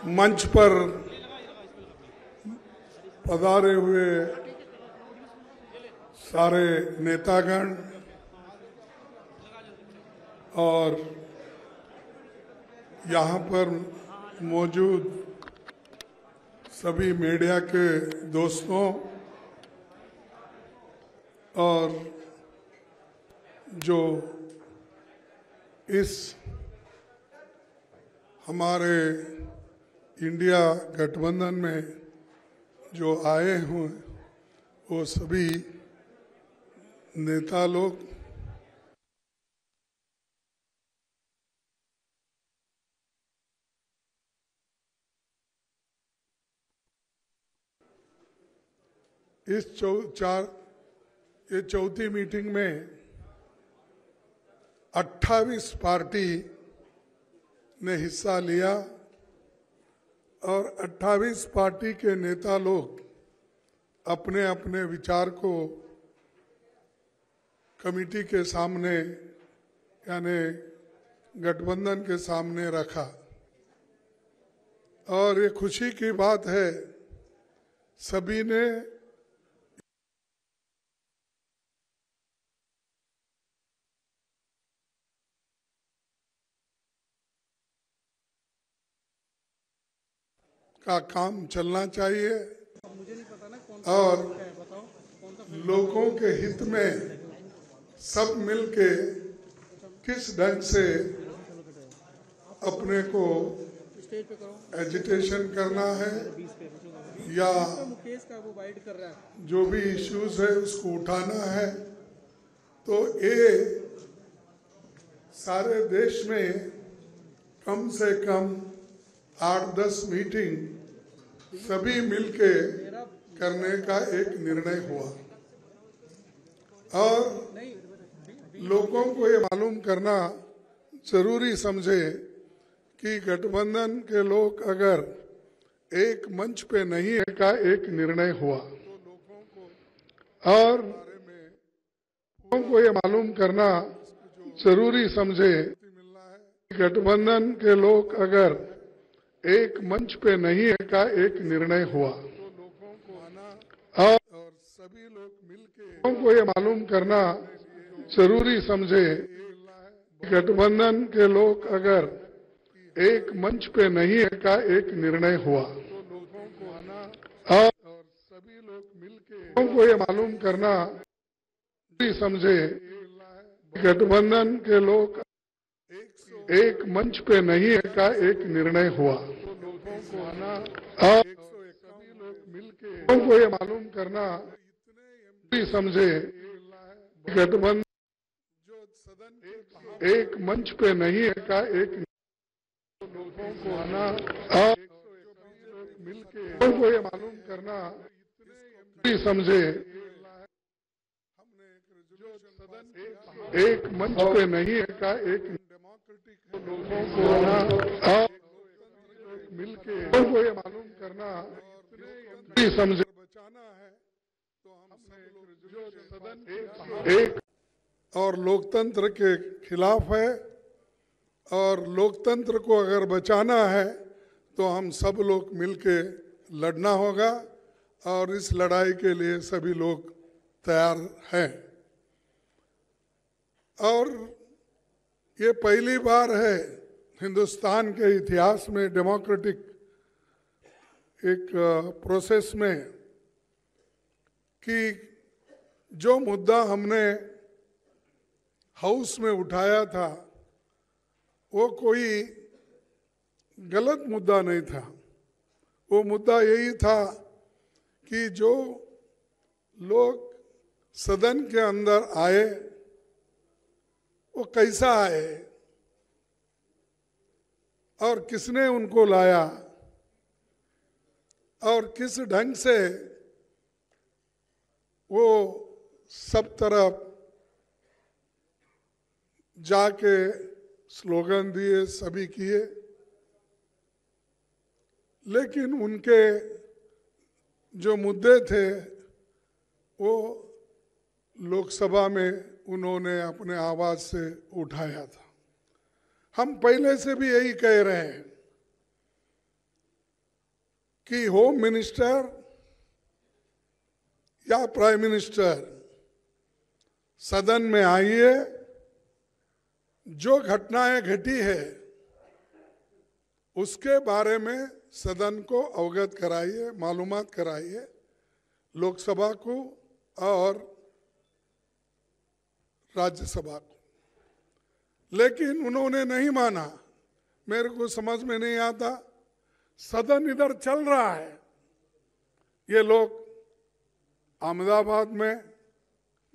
मंच पर पधारे हुए सारे नेतागण और यहाँ पर मौजूद सभी मीडिया के दोस्तों और जो इस हमारे इंडिया गठबंधन में जो आए हुए वो सभी नेता लोग, इस ये चौथी मीटिंग में 28 पार्टी ने हिस्सा लिया और 28 पार्टी के नेता लोग अपने अपने विचार को कमेटी के सामने यानी गठबंधन के सामने रखा। और ये खुशी की बात है, सभी ने का काम चलना चाहिए और लोगों के हित में सब मिलके किस ढंग से अपने को एजिटेशन करना है या जो भी इश्यूज है उसको उठाना है। तो ये सारे देश में कम से कम 8-10 मीटिंग सभी मिलके करने का एक निर्णय हुआ और लोगों को ये मालूम करना जरूरी समझे कि गठबंधन के लोग अगर एक मंच पे नहीं है का एक निर्णय हुआ और लोगों को ये मालूम करना जरूरी समझे गठबंधन के लोग अगर एक मंच पे नहीं है का एक निर्णय हुआ और सभी लोग मिलके लोगों को ये मालूम करना जरूरी समझे गठबंधन के लोग अगर एक मंच पे नहीं है का एक निर्णय हुआ और सभी लोग मिलके लोगों को ये मालूम करना जरूरी समझे गठबंधन के लोग एक मंच पे नहीं है का एक निर्णय हुआ और सभी लोग मिलके लोगों को ये मालूम करना जरूरी समझे गठबंधन एक मंच पे नहीं है का एक और मिलके लोगों को ये मालूम करना जरूरी समझे एक मंच पे नहीं है का एक और मिलके लोगों को ये मालूम करना जरूरी समझे बचाना है तो हम सदन एक और लोकतंत्र के खिलाफ है और लोकतंत्र को अगर बचाना है तो हम सब लोग मिलके लड़ना होगा और इस लड़ाई के लिए सभी लोग तैयार हैं। और ये पहली बार है हिंदुस्तान के इतिहास में डेमोक्रेटिक एक प्रोसेस में कि जो मुद्दा हमने हाउस में उठाया था वो कोई गलत मुद्दा नहीं था। वो मुद्दा यही था कि जो लोग सदन के अंदर आए वो कैसा आए और किसने उनको लाया और किस ढंग से वो सब तरफ जाके स्लोगन दिए, सभी किए, लेकिन उनके जो मुद्दे थे वो लोकसभा में उन्होंने अपने आवाज से उठाया था। हम पहले से भी यही कह रहे हैं कि होम मिनिस्टर या प्राइम मिनिस्टर सदन में आइए, जो घटनाएं घटी है उसके बारे में सदन को अवगत कराइए, मालूमात कराइए लोकसभा को और राज्यसभा को। लेकिन उन्होंने नहीं माना। मेरे को समझ में नहीं आता, सदन इधर चल रहा है, ये लोग अहमदाबाद में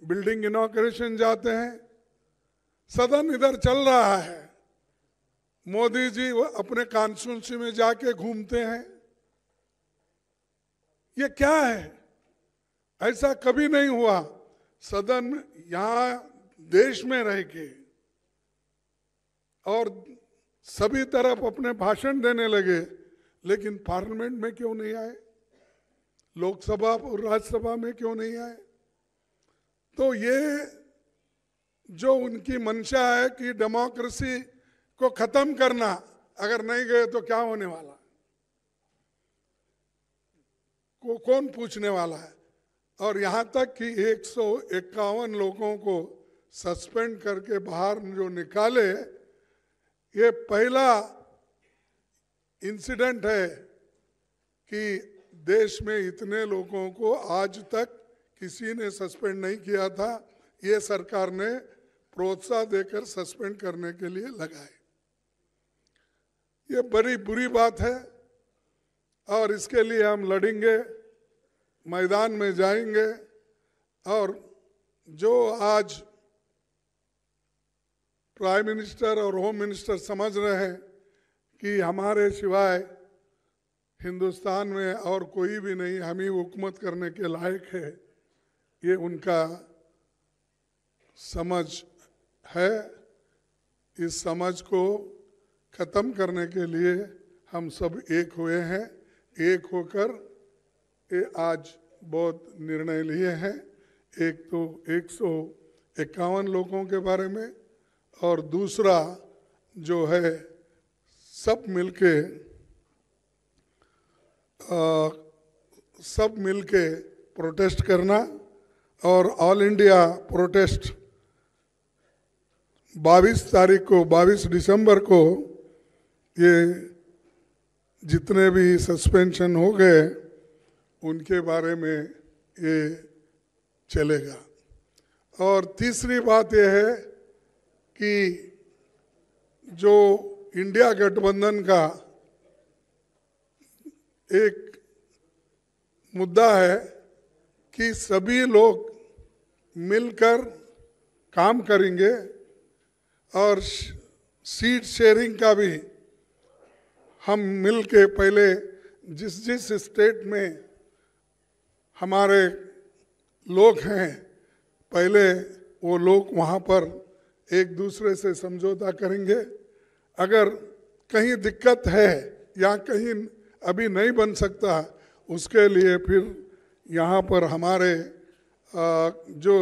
बिल्डिंग इनॉग्रेशन जाते हैं, सदन इधर चल रहा है, मोदी जी वो अपने कॉन्स्टिट्यूंसी में जाके घूमते हैं। ये क्या है? ऐसा कभी नहीं हुआ। सदन यहाँ देश में रह के और सभी तरफ अपने भाषण देने लगे, लेकिन पार्लियामेंट में क्यों नहीं आए? लोकसभा और राज्यसभा में क्यों नहीं आए? तो ये जो उनकी मंशा है कि डेमोक्रेसी को खत्म करना, अगर नहीं गए तो क्या होने वाला को कौन पूछने वाला है? और यहाँ तक कि 151 लोगों को सस्पेंड करके बाहर जो निकाले, ये पहला इंसिडेंट है कि देश में इतने लोगों को आज तक किसी ने सस्पेंड नहीं किया था। ये सरकार ने प्रोत्साहन देकर सस्पेंड करने के लिए लगाए। ये बड़ी बुरी बात है और इसके लिए हम लड़ेंगे, मैदान में जाएंगे। और जो आज प्राइम मिनिस्टर और होम मिनिस्टर समझ रहे हैं कि हमारे सिवाय हिंदुस्तान में और कोई भी नहीं, हम ही हुकूमत करने के लायक है, ये उनका समझ है। इस समझ को खत्म करने के लिए हम सब एक हुए हैं। एक होकर ये आज बहुत निर्णय लिए हैं। एक तो 151 लोगों के बारे में, और दूसरा जो है सब मिलके प्रोटेस्ट करना। और ऑल इंडिया प्रोटेस्ट 22 दिसंबर को ये जितने भी सस्पेंशन हो गए उनके बारे में ये चलेगा। और तीसरी बात यह है कि जो इंडिया गठबंधन का एक मुद्दा है कि सभी लोग मिलकर काम करेंगे और सीट शेयरिंग का भी हम मिल के पहले जिस स्टेट में हमारे लोग हैं, पहले वो लोग वहाँ पर एक दूसरे से समझौता करेंगे। अगर कहीं दिक्कत है या कहीं अभी नहीं बन सकता, उसके लिए फिर यहाँ पर हमारे जो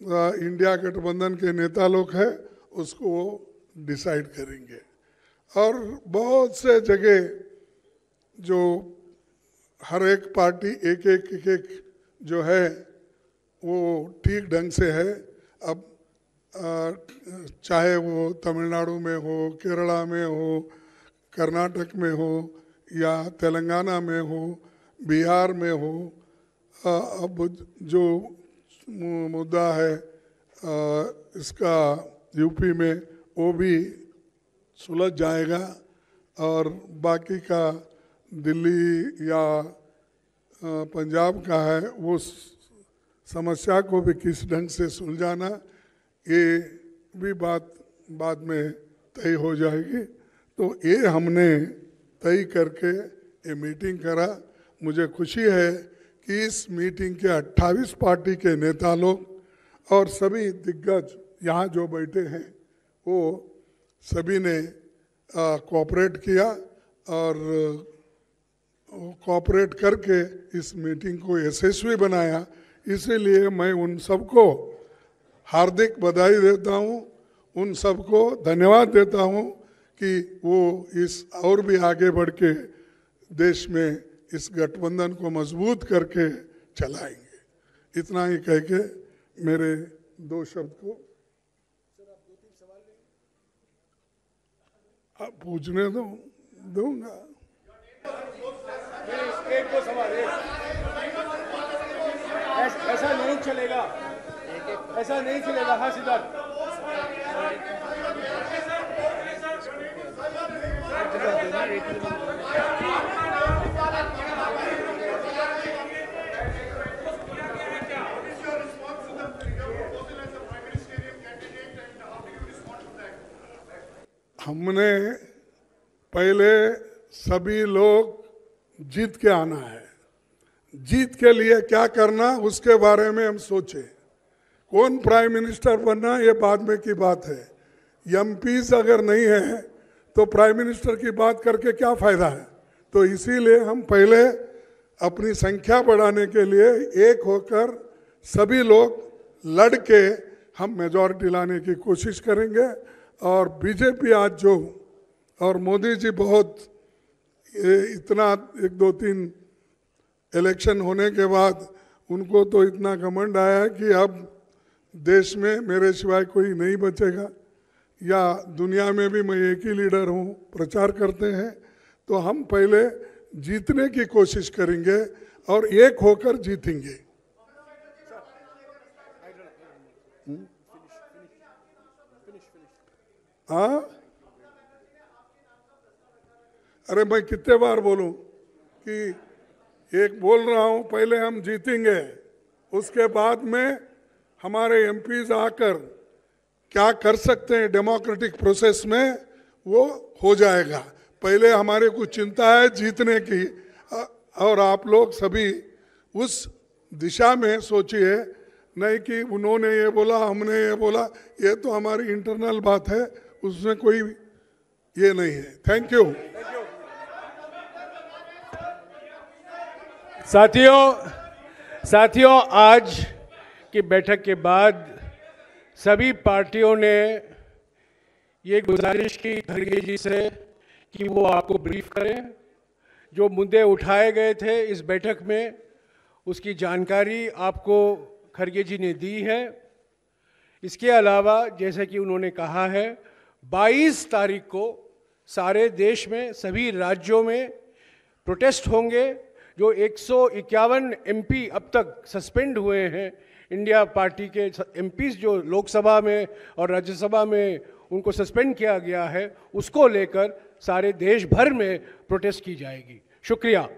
इंडिया गठबंधन के नेता लोग हैं उसको वो डिसाइड करेंगे। और बहुत से जगह जो हर एक पार्टी एक जो है वो ठीक ढंग से है। अब चाहे वो तमिलनाडु में हो, केरला में हो, कर्नाटक में हो या तेलंगाना में हो, बिहार में हो, अब जो मुद्दा है इसका यूपी में, वो भी सुलझ जाएगा। और बाकी का दिल्ली या पंजाब का है, वो समस्या को भी किस ढंग से सुलझाना, ये भी बात बाद में तय हो जाएगी। तो ये हमने तय करके ये मीटिंग करा। मुझे खुशी है कि इस मीटिंग के 28 पार्टी के नेता लोग और सभी दिग्गज यहाँ जो बैठे हैं वो सभी ने कोऑपरेट किया और कोऑपरेट करके इस मीटिंग को यशस्वी बनाया। इसीलिए मैं उन सबको हार्दिक बधाई देता हूँ, उन सबको धन्यवाद देता हूँ कि वो इस और भी आगे बढ़ के देश में इस गठबंधन को मजबूत करके चलाएंगे। इतना ही कह के मेरे 2 शब्द को आप पूछने दूंगा। एक को सवाल ऐसा नहीं चलेगा, ऐसा नहीं चलेगा। हाँ सिद्धार्थ, हमने पहले सभी लोग जीत के आना है। जीत के लिए क्या करना उसके बारे में हम सोचे। कौन प्राइम मिनिस्टर बनना ये बाद में की बात है। एमपीज अगर नहीं है तो प्राइम मिनिस्टर की बात करके क्या फायदा है। तो इसीलिए हम पहले अपनी संख्या बढ़ाने के लिए एक होकर सभी लोग लड़ के हम मेजॉरिटी लाने की कोशिश करेंगे। और बीजेपी आज जो और मोदी जी बहुत इतना 1-2-3 इलेक्शन होने के बाद उनको तो इतना घमंड आया कि अब देश में मेरे सिवाय कोई नहीं बचेगा या दुनिया में भी मैं एक ही लीडर हूँ प्रचार करते हैं। तो हम पहले जीतने की कोशिश करेंगे और एक होकर जीतेंगे। हाँ, अरे मैं कितने बार बोलूं कि एक बोल रहा हूं, पहले हम जीतेंगे, उसके बाद में हमारे एमपीज आकर क्या कर सकते हैं डेमोक्रेटिक प्रोसेस में वो हो जाएगा। पहले हमारे को चिंता है जीतने की और आप लोग सभी उस दिशा में सोचिए, नहीं कि उन्होंने ये बोला हमने ये बोला। ये तो हमारी इंटरनल बात है, उसमें कोई ये नहीं है। Thank you. साथियों आज की बैठक के बाद सभी पार्टियों ने ये गुजारिश की खड़गे जी से कि वो आपको ब्रीफ करें। जो मुद्दे उठाए गए थे इस बैठक में उसकी जानकारी आपको खड़गे जी ने दी है। इसके अलावा जैसे कि उन्होंने कहा है 22 तारीख को सारे देश में सभी राज्यों में प्रोटेस्ट होंगे। जो 151 एमपी अब तक सस्पेंड हुए हैं, इंडिया पार्टी के एमपीज जो लोकसभा में और राज्यसभा में उनको सस्पेंड किया गया है, उसको लेकर सारे देश भर में प्रोटेस्ट की जाएगी। शुक्रिया।